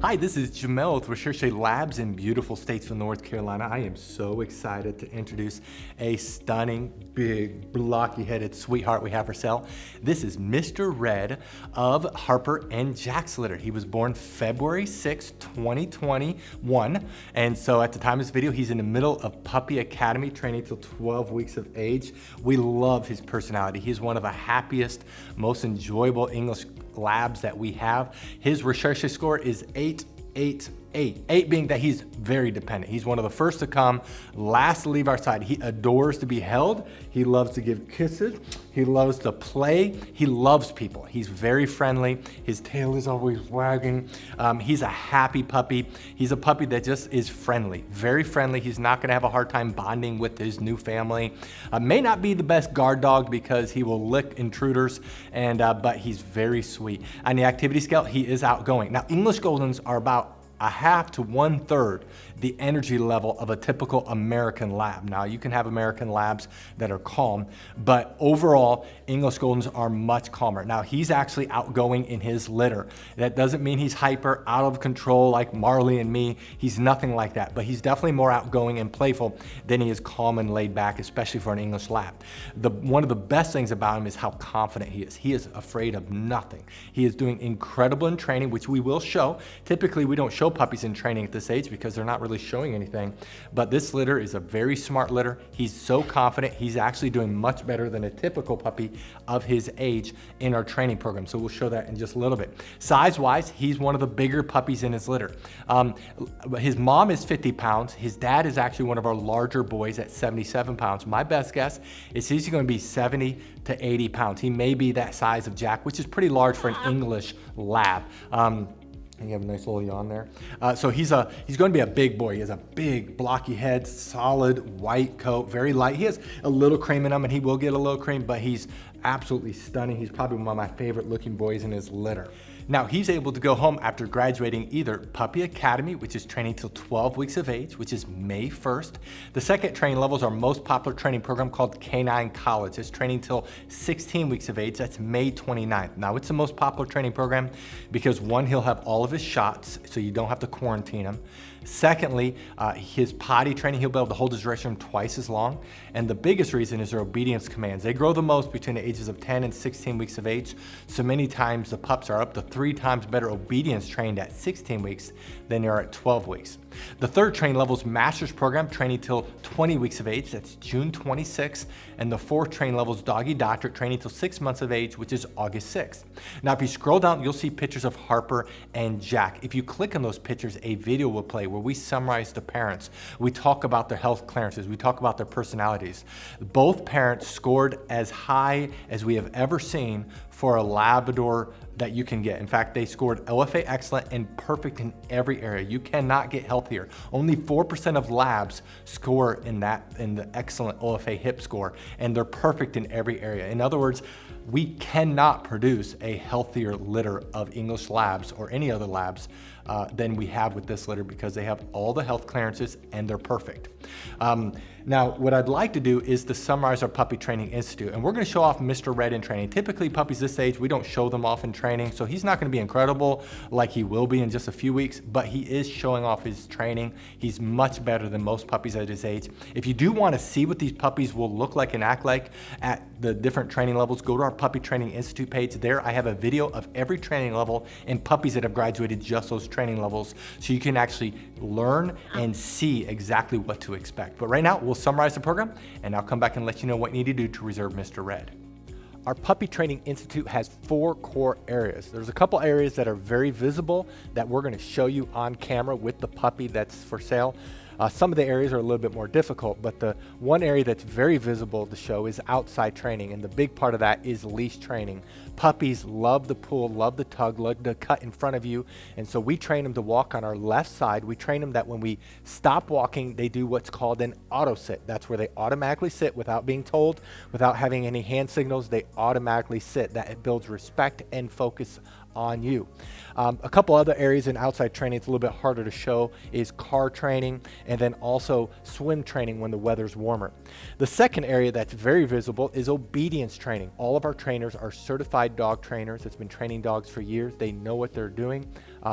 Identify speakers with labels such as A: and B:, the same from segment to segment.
A: Hi, this is Jamel with Recherche Labs in beautiful Statesville, North Carolina. I am so excited to introduce a stunning, big, blocky-headed sweetheart we have for sale. This is Mr. Red of Harper and Jack's litter. He was born February 6, 2021. And so at the time of this video, he's in the middle of Puppy Academy training till 12 weeks of age. We love his personality. He's one of the happiest, most enjoyable English labs that we have. His Recherche score is 888. 8 being that he's very dependent. He's one of the first to come, last to leave our side. He adores to be held. He loves to give kisses. He loves to play. He loves people. He's very friendly. His tail is always wagging. He's a happy puppy. He's a puppy that just is friendly, very friendly. He's not gonna have a hard time bonding with his new family. May not be the best guard dog because he will lick intruders, but he's very sweet. On the activity scale, he is outgoing. Now, English Goldens are about a half to 1/3 the energy level of a typical American lab. Now, you can have American labs that are calm, but overall, English Goldens are much calmer. Now, he's actually outgoing in his litter. That doesn't mean he's hyper, out of control like Marley and me. He's nothing like that, but he's definitely more outgoing and playful than he is calm and laid back, especially for an English lab. One of the best things about him is how confident he is. He is afraid of nothing. He is doing incredible in training, which we will show. Typically, we don't show puppies in training at this age because they're not really showing anything, but this litter is a very smart litter. He's so confident. He's actually doing much better than a typical puppy of his age in our training program, so we'll show that in just a little bit. Size-wise, he's one of the bigger puppies in his litter. His mom is 50 pounds. His dad is actually one of our larger boys at 77 pounds. My best guess is he's going to be 70 to 80 pounds. He may be that size of Jack, which is pretty large for an English lab. You have a nice little yawn there. So he's going to be a big boy. He has a big blocky head, solid white coat, very light. He has a little cream in him, and he will get a little cream, but he's absolutely stunning. He's probably one of my favorite looking boys in his litter. Now, he's able to go home after graduating either Puppy Academy, which is training till 12 weeks of age, which is May 1st. The second training level is our most popular training program called Canine College. It's training till 16 weeks of age. That's May 29th. Now, it's the most popular training program because one, he'll have all of his shots, so you don't have to quarantine him. Secondly, his potty training, he'll be able to hold his restroom twice as long. And the biggest reason is their obedience commands. They grow the most between the ages of 10 and 16 weeks of age. So many times the pups are up to 3 times better obedience trained at 16 weeks than they are at 12 weeks. The third training level is Master's Program, training till 20 weeks of age. That's June 26th. And the fourth training level is Doggy Doctorate, training till 6 months of age, which is August 6th. Now, if you scroll down, you'll see pictures of Harper and Jack. If you click on those pictures, a video will play where we summarize the parents. We talk about their health clearances. We talk about their personalities. Both parents scored as high as we have ever seen for a Labrador that you can get. In fact, they scored OFA excellent and perfect in every area. You cannot get healthier. Only 4% of labs score in the excellent OFA hip score, and they're perfect in every area. In other words, we cannot produce a healthier litter of English labs or any other labs than we have with this litter because they have all the health clearances and they're perfect. Now, what I'd like to do is to summarize our Puppy Training Institute, and we're going to show off Mr. Red in training. Typically, puppies this age, we don't show them off in training, so he's not going to be incredible like he will be in just a few weeks, but he is showing off his training. He's much better than most puppies at his age. If you do want to see what these puppies will look like and act like at the different training levels, go to our Puppy Training Institute page. There, I have a video of every training level and puppies that have graduated just those training levels, so you can actually learn and see exactly what to expect. But right now, we'll summarize the program, and I'll come back and let you know what you need to do to reserve Mr. Red. Our Puppy Training Institute has 4 core areas. There's a couple areas that are very visible that we're going to show you on camera with the puppy that's for sale. Some of the areas are a little bit more difficult, but the one area that's very visible to show is outside training, and the big part of that is leash training. Puppies love the pull, love the tug, love the cut in front of you, and so we train them to walk on our left side. We train them that when we stop walking, they do what's called an auto sit. That's where they automatically sit without being told, without having any hand signals. They automatically sit. That it builds respect and focus on you. A couple other areas in outside training it's a little bit harder to show is car training and then also swim training when the weather's warmer. The second area that's very visible is obedience training. All of our trainers are certified dog trainers that's been training dogs for years. They know what they're doing.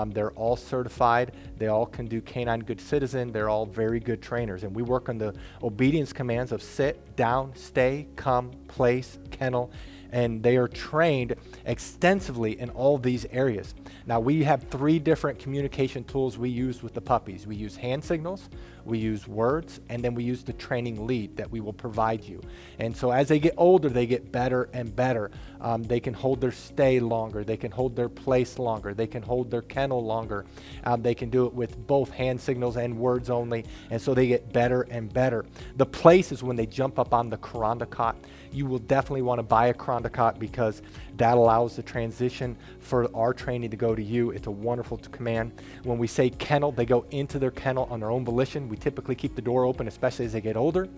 A: They're all certified. They all can do canine good citizen. They're all very good trainers. And we work on the obedience commands of sit, down, stay, come, place, kennel, and they are trained extensively in all these areas. Now we have 3 different communication tools we use with the puppies. We use hand signals, we use words, and then we use the training lead that we will provide you. And so as they get older, they get better and better. They can hold their stay longer, they can hold their place longer, they can hold their kennel longer. They can do it with both hand signals and words only, and so they get better and better. The place is when they jump up on the Kuranda cot. You will definitely want to buy a Kuranda cot because that allows the transition for our training to go to you. It's a wonderful command. When we say kennel, they go into their kennel on their own volition. We typically keep the door open, especially as they get older.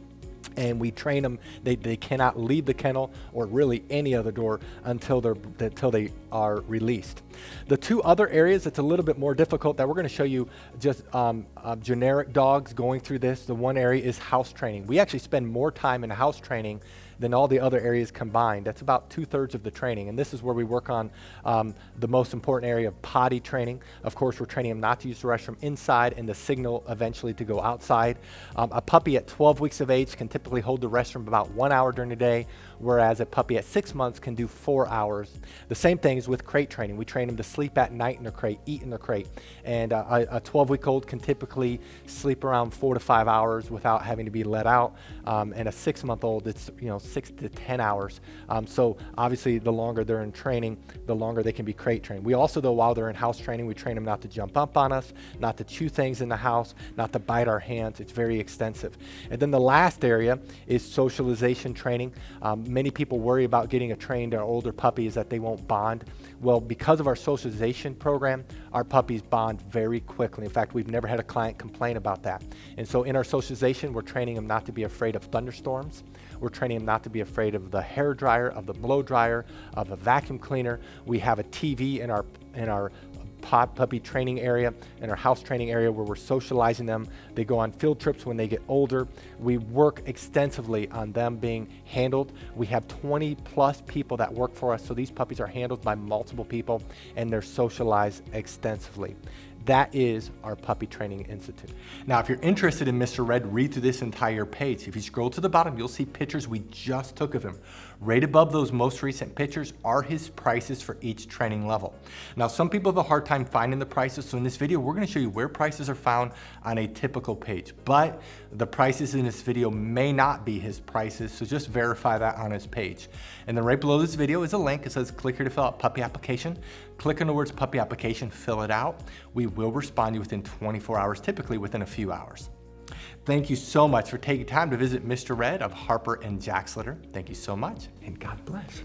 A: And we train them, they cannot leave the kennel or really any other door until they are released. The 2 other areas that's a little bit more difficult that we're going to show you just generic dogs going through this. The one area is house training. We actually spend more time in house training than all the other areas combined. That's about 2/3 of the training. And this is where we work on the most important area of potty training. Of course, we're training them not to use the restroom inside and the signal eventually to go outside. A puppy at 12 weeks of age can typically hold the restroom about 1 hour during the day, whereas a puppy at 6 months can do 4 hours. The same thing is with crate training. We train them to sleep at night in their crate, eat in their crate. And a 12-week-old can typically sleep around 4 to 5 hours without having to be let out. And a 6-month-old, it's 6 to 10 hours. So obviously the longer they're in training, the longer they can be crate trained. We also, though, while they're in house training, we train them not to jump up on us, not to chew things in the house, not to bite our hands. It's very extensive. And then the last area is socialization training. Many people worry about getting a trained or older puppy is that they won't bond. Well, because of our socialization program, our puppies bond very quickly. In fact, we've never had a client complain about that. And so in our socialization, we're training them not to be afraid of thunderstorms. We're training them not to be afraid of the hair dryer, of the blow dryer, of a vacuum cleaner. We have a TV in our puppy training area, in our house training area where we're socializing them. They go on field trips when they get older. We work extensively on them being handled. We have 20 plus people that work for us, so these puppies are handled by multiple people and they're socialized extensively. That is our Puppy Training Institute. Now, if you're interested in Mr. Red, read through this entire page. If you scroll to the bottom, you'll see pictures we just took of him. Right above those most recent pictures are his prices for each training level. Now, some people have a hard time finding the prices, so in this video, we're gonna show you where prices are found on a typical page. But the prices in this video may not be his prices, so just verify that on his page. And then right below this video is a link. It says, click here to fill out puppy application. Click on the words puppy application, fill it out. We will respond to you within 24 hours, typically within a few hours. Thank you so much for taking time to visit Mr. Red of Harper and Jack's Litter. Thank you so much, and God bless.